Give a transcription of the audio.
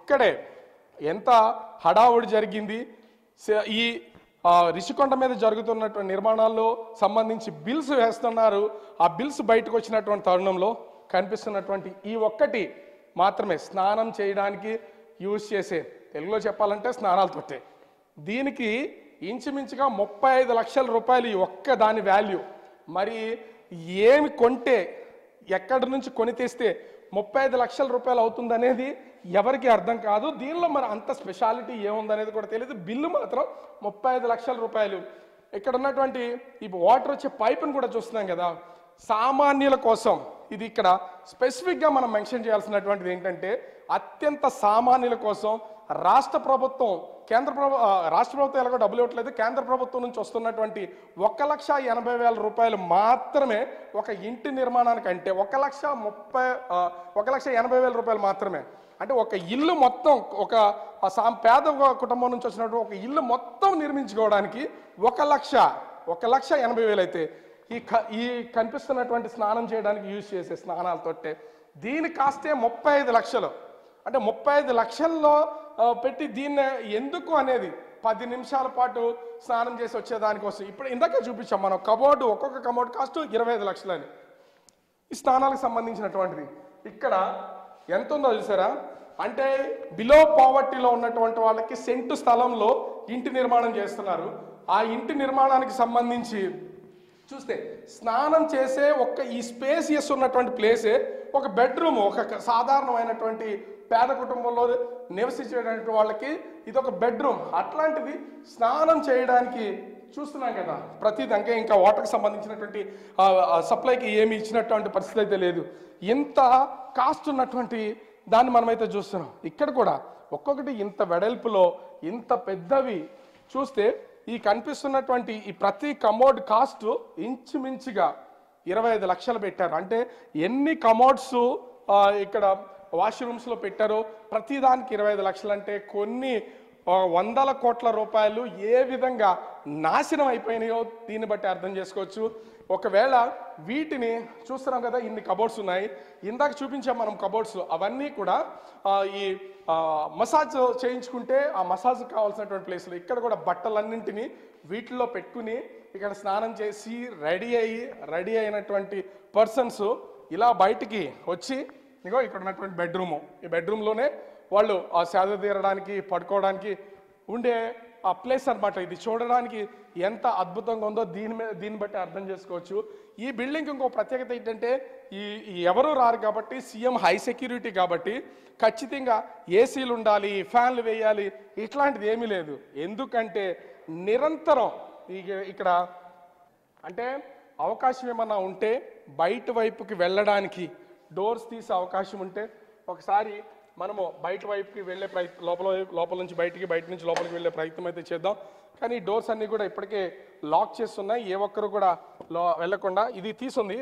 ఇక్కడే ఎంత హడావుడి జరిగింది. ఈ రిషికొండ మీద జరుగుతున్నటువంటి నిర్మాణాల్లో సంబంధించి బిల్స్ వేస్తున్నారు. ఆ బిల్స్ బయటకు వచ్చినటువంటి తరుణంలో కనిపిస్తున్నటువంటి ఈ ఒక్కటి మాత్రమే స్నానం చేయడానికి యూజ్ చేసే, తెలుగులో చెప్పాలంటే స్నానాలతోటే, దీనికి ఇంచుమించుగా 35 లక్షల రూపాయలు ఈ ఒక్క దాని వాల్యూ. మరి ఏమి కొంటే, ఎక్కడి నుంచి కొని తెస్తే 35 లక్షల రూపాయలు అవుతుందనేది ఎవరికి అర్థం కాదు. దీనిలో మరి అంత స్పెషాలిటీ ఏముందనేది కూడా తెలియదు. బిల్లు మాత్రం 35 లక్షల రూపాయలు. ఇక్కడ ఉన్నటువంటి ఈ వాటర్ వచ్చే పైపును కూడా చూస్తున్నాం కదా, సామాన్యుల కోసం ఇది ఇక్కడ స్పెసిఫిక్గా మనం మెన్షన్ చేయాల్సినటువంటిది ఏంటంటే, అత్యంత సామాన్యుల కోసం రాష్ట్ర ప్రభుత్వం రాష్ట్ర ప్రభుత్వం ఎలాగో డబ్బులు ఇవ్వట్లేదు, కేంద్ర ప్రభుత్వం నుంచి వస్తున్నటువంటి 1,80,000 రూపాయలు మాత్రమే ఒక ఇంటి నిర్మాణానికి, అంటే 1,80,000 రూపాయలు మాత్రమే. అంటే ఒక ఇల్లు మొత్తం, ఒక పేద కుటుంబం నుంచి వచ్చినటువంటి ఒక ఇల్లు మొత్తం నిర్మించుకోవడానికి 1,80,000 అయితే ఈ కనిపిస్తున్నటువంటి స్నానం చేయడానికి యూజ్ చేసే స్నానాలతోటే దీని కాస్తే 35 లక్షలు. అంటే 35 లక్షల్లో పెట్టి దీన్ని ఎందుకు అనేది 10 నిమిషాల పాటు స్నానం చేసి వచ్చేదానికోసం. ఇప్పుడు ఇందాక చూపించాం మనం కబోర్డు, ఒక్కొక్క కబోర్డు కాస్ట్ 25 లక్షలని ఈ స్నానాలకు సంబంధించినటువంటిది. ఇక్కడ ఎంత ఉందో చూసారా, అంటే బిలో పావర్టీలో ఉన్నటువంటి వాళ్ళకి సెంటు స్థలంలో ఇంటి నిర్మాణం చేస్తున్నారు. ఆ ఇంటి నిర్మాణానికి సంబంధించి చూస్తే స్నానం చేసే ఈ స్పేసియస్ ఉన్నటువంటి ప్లేసే ఒక బెడ్రూమ్, ఒక సాధారణమైనటువంటి పేద కుటుంబంలో నివసించేటువంటి వాళ్ళకి ఇది ఒక బెడ్రూమ్. అట్లాంటిది స్నానం చేయడానికి చూస్తున్నాం కదా ప్రతిదీ. ఇంకా వాటర్కి సంబంధించినటువంటి సప్లైకి ఏమి ఇచ్చినటువంటి పరిస్థితి అయితే లేదు. ఇంత కాస్ట్ ఉన్నటువంటి దాన్ని మనమైతే చూస్తున్నాం. ఇక్కడ కూడా ఒక్కొక్కటి ఇంత వెడల్పులో ఇంత పెద్దవి చూస్తే ఈ కనిపిస్తున్నటువంటి ఈ ప్రతి కమోడ్ కాస్ట్ ఇంచుమించుగా 25 లక్షలు పెట్టారు. అంటే ఎన్ని కమోడ్స్ ఇక్కడ వాష్రూమ్స్లో పెట్టారో ప్రతిదానికి 25 లక్షలు. అంటే కొన్ని 100 కోట్ల రూపాయలు ఏ విధంగా నాశనం అయిపోయినాయో దీన్ని బట్టి అర్థం చేసుకోవచ్చు. ఒకవేళ వీటిని చూస్తున్నాం కదా, ఇన్ని కబోర్డ్స్ ఉన్నాయి, ఇందాక చూపించాం మనం కబోర్డ్స్, అవన్నీ కూడా ఈ మసాజ్ చేయించుకుంటే ఆ మసాజ్ కావాల్సినటువంటి ప్లేస్లు. ఇక్కడ కూడా బట్టలన్నింటినీ వీటిల్లో పెట్టుకుని ఇక్కడ స్నానం చేసి రెడీ అయినటువంటి పర్సన్స్ ఇలా బయటికి వచ్చి ఇగో ఇక్కడ ఉన్నటువంటి బెడ్రూము, ఈ బెడ్రూమ్లోనే వాళ్ళు ఆ సేద తీరడానికి పడుకోవడానికి ఉండే ఆ ప్లేస్ అనమాట. ఇది చూడడానికి ఎంత అద్భుతంగా ఉందో దీన్ని బట్టి అర్థం చేసుకోవచ్చు. ఈ బిల్డింగ్ ఇంకో ప్రత్యేకత ఏంటంటే, ఎవరు రారు కాబట్టి, సీఎం హై సెక్యూరిటీ కాబట్టి ఖచ్చితంగా ఏసీలు ఉండాలి, ఫ్యాన్లు వేయాలి, ఇట్లాంటిది ఏమీ లేదు. ఎందుకంటే నిరంతరం ఇక్కడ అంటే అవకాశం ఏమన్నా ఉంటే బయట వైపుకి వెళ్ళడానికి డోర్స్ తీసే అవకాశం ఉంటే ఒకసారి మనము బయట వైపుకి వెళ్ళే లోపల నుంచి బయటికి, బయట నుంచి లోపలికి వెళ్ళే ప్రయత్నం అయితే చేద్దాం. కానీ డోర్స్ అన్నీ కూడా ఇప్పటికే లాక్ చేస్తున్నాయి, ఏ ఒక్కరు కూడా వెళ్ళకుండా. ఇది తీసుంది